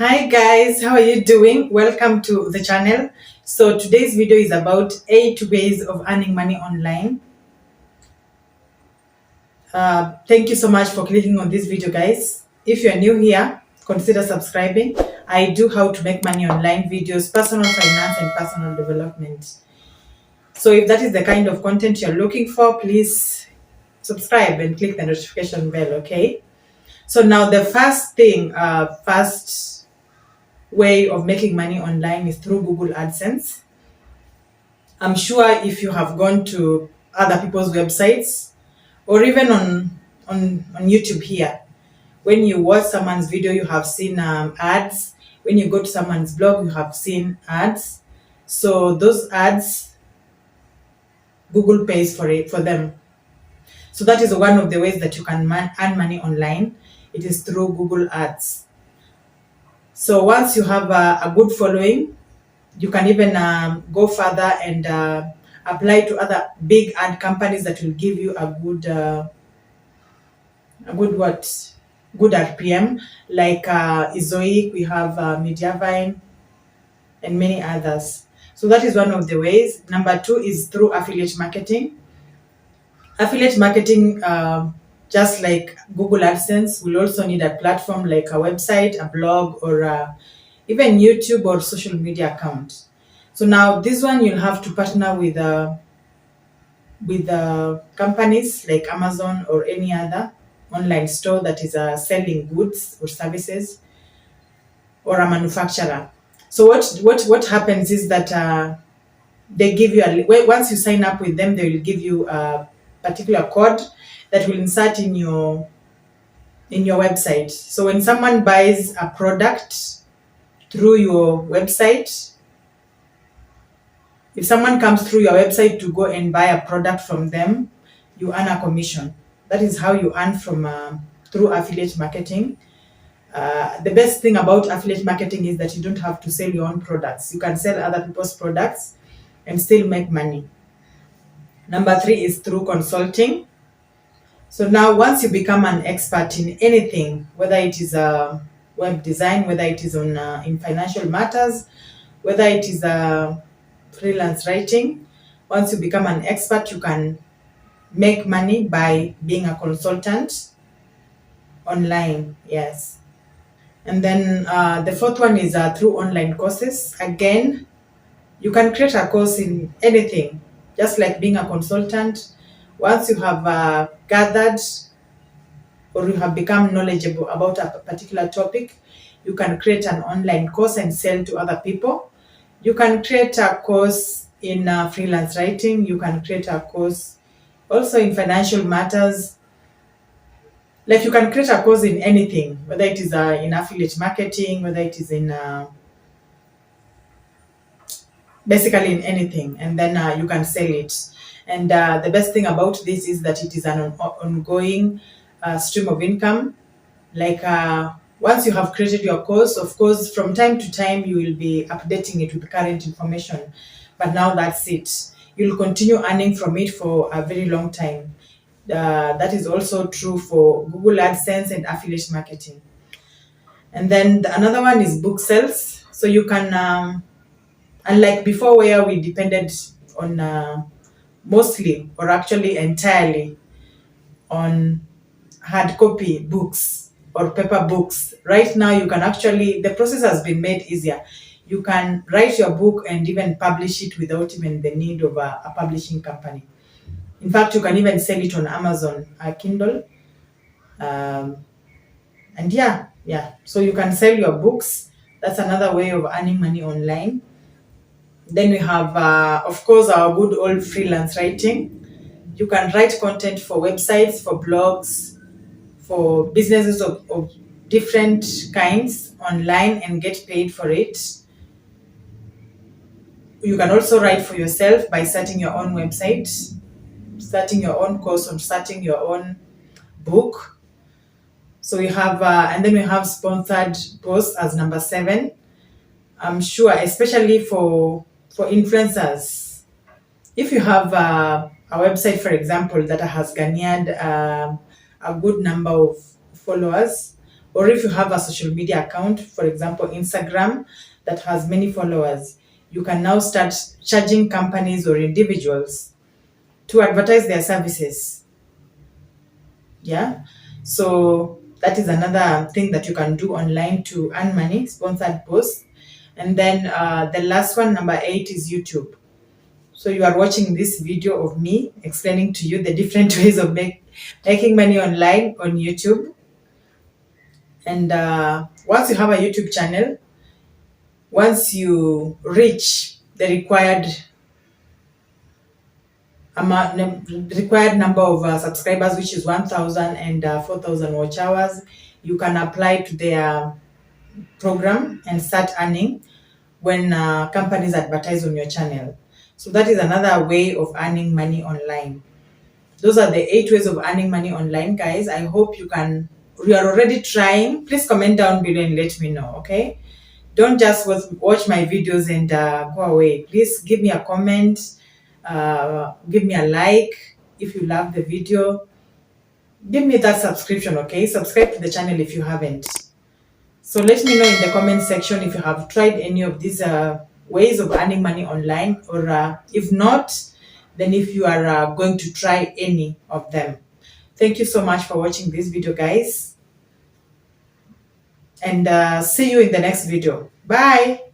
Hi guys, how are you doing? Welcome to the channel. So today's video is about 8 ways of earning money online. Thank you so much for clicking on this video, guys. If you're new here, consider subscribing. I do how to make money online videos, personal finance and personal development. So if that is the kind of content you're looking for, please subscribe and click the notification bell, okay? So now the first way of making money online is through Google Adsense. I'm sure if you have gone to other people's websites or even on YouTube here, when you watch someone's video, you have seen ads. When you go to someone's blog, you have seen ads. So those ads, Google pays for them. So that is one of the ways that you can earn money online. It is through Google Ads. So once you have a good following, you can even go further and apply to other big ad companies that will give you a good good RPM, like Izoic, we have Mediavine and many others. So that is one of the ways. Number two is through affiliate marketing. Affiliate marketing, just like Google AdSense, will also need a platform like a website, a blog, or even YouTube or social media account. So now this one you'll have to partner with companies like Amazon or any other online store that is selling goods or services, or a manufacturer. So what happens is that they give you once you sign up with them, they will give you a particular code that will insert in your website. So when someone buys a product through your website, if someone comes through your website to go and buy a product from them, you earn a commission. That is how you earn from through affiliate marketing. The best thing about affiliate marketing is that you don't have to sell your own products. You can sell other people's products and still make money. Number three is through consulting. So now once you become an expert in anything, whether it is web design, whether it is on in financial matters, whether it is freelance writing, once you become an expert, you can make money by being a consultant online. Yes. And then the fourth one is through online courses. Again, you can create a course in anything, just like being a consultant. Once you have gathered or you have become knowledgeable about a particular topic, you can create an online course and sell to other people. You can create a course in freelance writing. You can create a course also in financial matters. Like you can create a course in anything, whether it is in affiliate marketing, whether it is in basically in anything, and then you can sell it. And the best thing about this is that it is an ongoing stream of income. Like once you have created your course, of course, from time to time you will be updating it with current information. But now that's it. You'll continue earning from it for a very long time. That is also true for Google AdSense and affiliate marketing. And then another one is book sales. So you can, unlike before where we depended on mostly or actually entirely on hard copy books or paper books, right now you can actually, the process has been made easier. You can write your book and even publish it without even the need of a publishing company. In fact, you can even sell it on Amazon Kindle. And yeah, so you can sell your books. That's another way of earning money online. Then we have, of course, our good old freelance writing. You can write content for websites, for blogs, for businesses of different kinds online and get paid for it. You can also write for yourself by starting your own website, starting your own course, or starting your own book. So we have, and then we have sponsored posts as number 7. I'm sure, especially for influencers, if you have a website, for example, that has garnered a good number of followers, Or if you have a social media account, for example, Instagram, that has many followers, you can now start charging companies or individuals to advertise their services. Yeah. So that is another thing that you can do online to earn money, sponsored posts. And then the last one, number 8, is YouTube. So you are watching this video of me explaining to you the different ways of making money online on YouTube. And once you have a YouTube channel, once you reach the required the required number of subscribers, which is 1,000 and 4,000 watch hours, you can apply to their program and start earning when companies advertise on your channel. So that is another way of earning money online. Those are the 8 ways of earning money online, guys. I hope you are already trying. Please comment down below and let me know, okay? Don't just watch my videos and go away. Please give me a comment, give me a like if you love the video. Give me that subscription, okay? Subscribe to the channel if you haven't. So let me know in the comment section if you have tried any of these ways of earning money online, or if not, then if you are going to try any of them. Thank you so much for watching this video, guys. And see you in the next video. Bye.